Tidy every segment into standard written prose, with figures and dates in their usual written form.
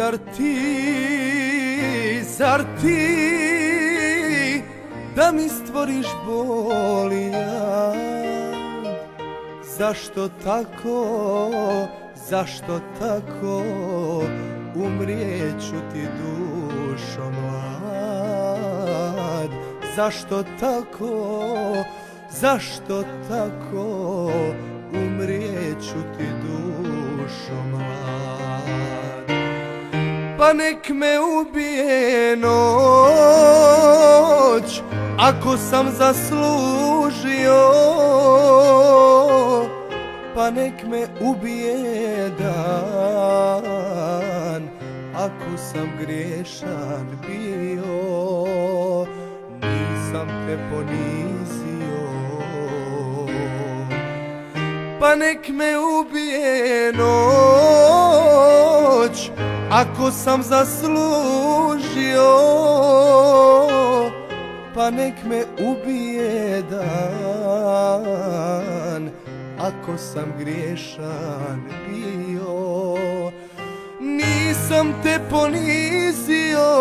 Zar ti da mi stvoriš bol i jad? Zašto tako umrijeću ti dušo mlad? Zašto tako umrijeću ti dušo mlad? Pa nek me ubije noć ako sam zaslužio, pa nek me ubije dan ako sam griješan bio. Nisam te ponizio, pa nek me ubije noć ako sam zaslužio, pa nek me ubije dan ako sam griješan bio. Nisam te ponizio,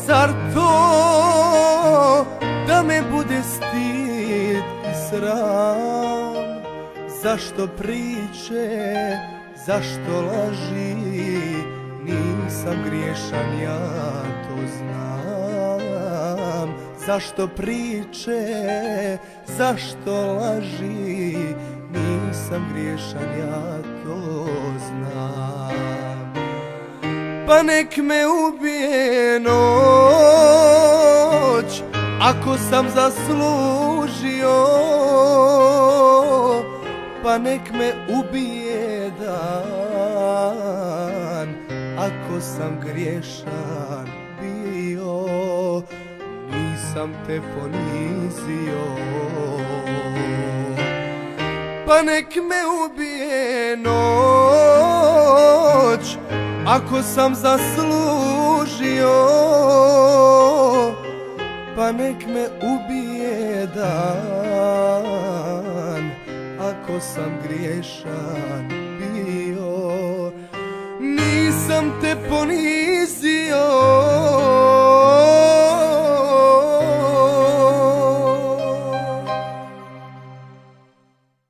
Zar to da me bude stid i sram? Zašto priče, zašto laži? Nisam griješan, ja to znam. Zašto priče, zašto laži? Nisam griješan, ja to znam. Pa nek me ubije noć ako sam zaslužio, pa nek me ubije dan ako sam griješan bio. Nisam te ponizio, pa nek me ubije noć ako sam zaslužio, pa nek me ubije dan ako sam griješan bio. Nisam te ponizio,